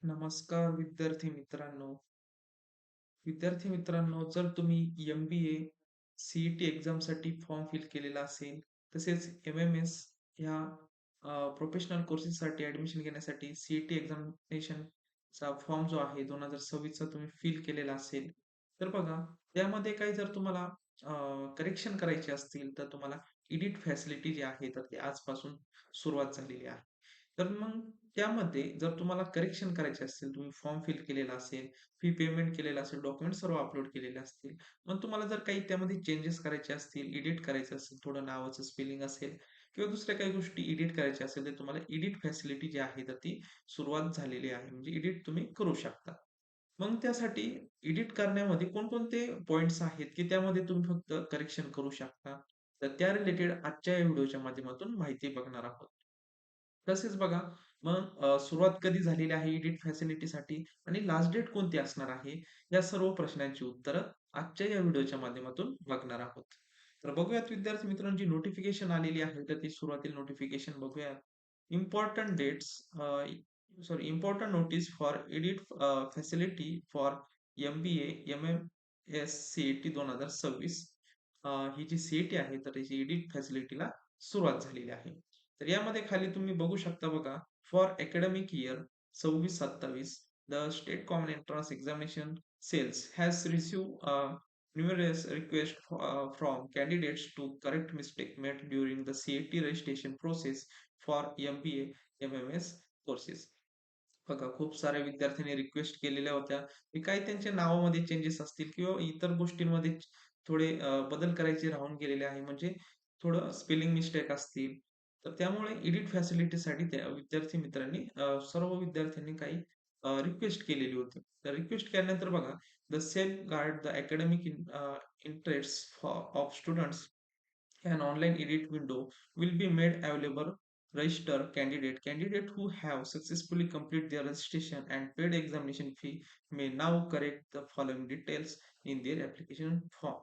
नमस्कार विद्यार्थी मित्रांनो, जर तुम्ही MBA CET एक्झामसाठी फॉर्म फिल केलेला असेल, तसेच MMS ह्या प्रोफेशनल कोर्सेससाठी ॲडमिशन घेण्यासाठी CET एक्झामिनेशनचा फॉर्म जो आहे 2026चा तुम्ही फिल केलेला असेल, तर बघा त्यामध्ये काही जर तुम्हाला करेक्शन करायचे असतील, तर तुम्हाला एडिट फॅसिलिटी जी आहे, तर ती आजपासून सुरुवात झालेली आहे. तर मग त्यामध्ये जर तुम्हाला करेक्शन करायचे असतील, तुम्ही फॉर्म फिल केलेला असेल, फी पेमेंट केलेलं असेल, डॉक्युमेंट सर्व अपलोड केलेले असतील. मग तुम्हाला जर काही त्यामध्ये चेंजेस करायचे असतील, एडिट करायचं असेल, थोडं नावाचं स्पेलिंग असेल किंवा दुसऱ्या काही गोष्टी एडिट करायच्या असेल, तर तुम्हाला एडिट फॅसिलिटी जी आहे, तर ती सुरुवात झालेली आहे. म्हणजे एडिट तुम्ही करू शकता. मग त्यासाठी एडिट करण्यामध्ये कोणकोणते पॉइंट्स आहेत, की त्यामध्ये तुम्ही फक्त करेक्शन करू शकता. तर त्या रिलेटेड आजच्या या व्हिडिओच्या माध्यमातून माहिती बघणार आहोत. तसेच बघा, मग सुरुवात कधी झालेली आहे एडिट फॅसिलिटीसाठी आणि लास्ट डेट कोणती असणार आहे, या सर्व प्रश्नांची उत्तरं आजच्या या व्हिडिओच्या माध्यमातून बघणार आहोत. तर बघूयात विद्यार्थी मित्रांनो, जी नोटिफिकेशन आलेली आहे, तर ती सुरुवातीला नोटिफिकेशन बघूयात. Important dates important notice for edit facility for MBA MMS CET 2026. ही जी CET आहे, तर त्याची एडिट फॅसिलिटीला सुरुवात झालेली आहे. तर यामध्ये खाली तुम्ही बघू शकता बघा, for academic year 26-27 the state common entrance examination cells has receive numerous requests from candidates to correct mistake made during the CET registration process for MBA MMS courses. बघा, खूप साऱ्या विद्यार्थ्यांनी रिक्वेस्ट केलेल्या होत्या, की काही त्यांच्या नावामध्ये चेंजेस असतील किंवा इतर गोष्टींमध्ये थोडे बदल करायचे राहून गेलेले आहे. म्हणजे थोडं स्पेलिंग मिस्टेक असतील. तर त्यामुळे एडिट फॅसिलिटीसाठी त्या विद्यार्थी मित्रांनी सर्व विद्यार्थ्यांनी काही रिक्वेस्ट केलेली होती. तर रिक्वेस्ट केल्यानंतर बघा, the safeguard the academic interest of students. An online edit window will be made available. Register candidate who have successfully completed their registration and paid examination fee may now correct the following details in their application form.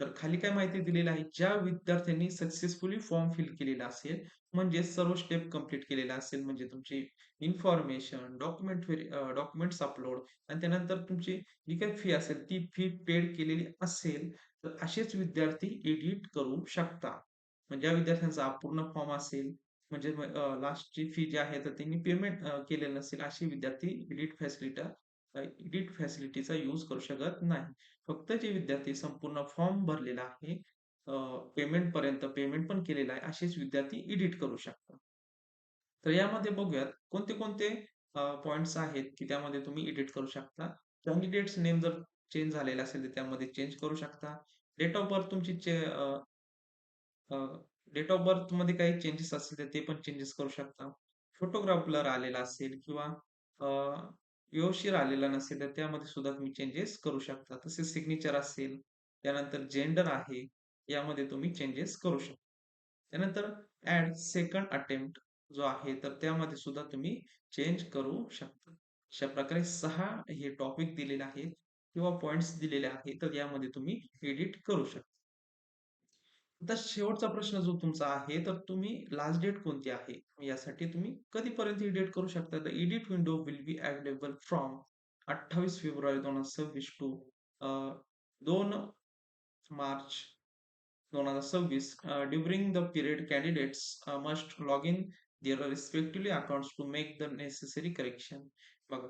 तर खाली काय माहिती दिलेली आहे, ज्या विद्यार्थ्यांनी successfully form fill केलेला असेल, म्हणजे सर्व स्टेप कंप्लीट केलेला असेल, म्हणजे तुमची इन्फॉर्मेशन, डॉक्युमेंट्स अपलोड आणि त्यानंतर तुमची जी काही फी असेल, ती फी पेड केलेली असेल, तर असेच विद्यार्थी एडिट करू शकता. म्हणजे ज्या विद्यार्थ्यांचा अपूर्ण फॉर्म असेल, म्हणजे लास्टची फी जी आहे, तर त्यांनी पेमेंट केलेलं नसेल, असे विद्यार्थी एडिट फॅसिलिटीचा यूज करू शकत नाही. फक्त जे विद्यार्थी संपूर्ण फॉर्म भरलेला आहे, पेमेंटपर्यंत पेमेंट पण केलेलं आहे, असेच विद्यार्थी एडिट करू शकतात. तर यामध्ये बघूयात कोणते-कोणते पॉइंट्स आहेत, की त्यामध्ये तुम्ही एडिट करू शकता. कॅन्डिडेट्स नेम जर चेंज झालेला असेल, तर त्यामध्ये चेंज करू शकता. डेट ऑफ बर्थ तुमची अ, डेट ऑफ बर्थमध्ये काही चेंजेस असतील, तर ते पण चेंजेस करू शकता. फोटोग्राफ ब्लर आलेला असेल किंवा अ, व्यवस्थित आलेला नसेल, तर त्यामध्ये सुद्धा तुम्ही चेंजेस करू शकता. तसेच सिग्नेचर असेल, त्यानंतर जेंडर आहे, यामध्ये तुम्ही चेंजेस करू शकता. त्यानंतर ॲड सेकंड अटेम्प्ट जो आहे, तर त्यामध्ये सुद्धा तुम्ही चेंज करू शकता. अशा प्रकारे 6 हे टॉपिक दिलेले आहेत किंवा पॉइंट्स दिलेले आहेत, तर यामध्ये तुम्ही एडिट करू शकता. आता शेवटचा प्रश्न जो तुमचा आहे, तर तुम्ही लास्ट डेट कोणती आहे? यासाठी तुम्ही कधीपर्यंत एडिट करू शकता? The edit window will be available from 28 February 2026 to 2 March 2026. During the period, candidates must log in their respectively accounts to make the necessary correction. बघा,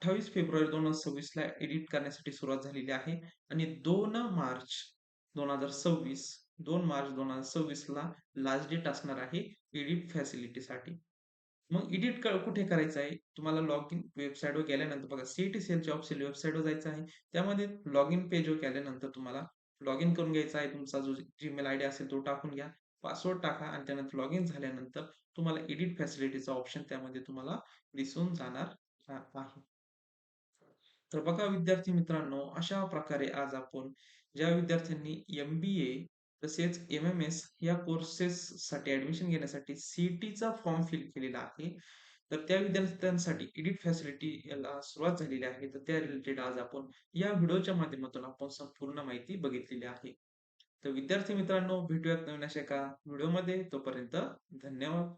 28 फेब्रुवारी 2026 ला एडिट करण्यासाठी सुरुवात झालेली आहे आणि 2026 2 मार्च 2026 ला लास्ट डेट असणार आहे एडिट फॅसिलिटीसाठी. मग एडिट कुठे करायचं आहे? तुम्हाला लॉगिन वेबसाईटवर गेल्यानंतर बघा, सीईटी सेलच्या ऑफिशियल वेबसाईटवर जायचं आहे. त्यामध्ये लॉगिन पेजवर गेल्यानंतर तुम्हाला लॉगिन करून घ्यायचा आहे. तुमचा जो जीमेल आयडी असेल तो टाकून घ्या. पासवर्ड टाका आणि त्यानंतर लॉगिन झाल्यानंतर तुम्हाला एडिट फॅसिलिटीचा ऑप्शन त्यामध्ये तुम्हाला दिसून जाणार आहे. तर बघा विद्यार्थी मित्रांनो, अशा प्रकारे आज आपण ज्या विद्यार्थ्यांनी MBA तसेच MMS या कोर्सेससाठी ॲडमिशन घेण्यासाठी CETचा फॉर्म फिल केलेला आहे. तर त्या विद्यार्थ्यांसाठी एडिट फॅसिलिटीला सुरुवात झालेली आहे. तर त्या रिलेटेड आज आपण या व्हिडिओच्या माध्यमातून आपण संपूर्ण माहिती बघितलेली आहे. तर विद्यार्थी मित्रांनो, भेटूयात नवीन अशा एका व्हिडिओमध्ये. तोपर्यंत धन्यवाद.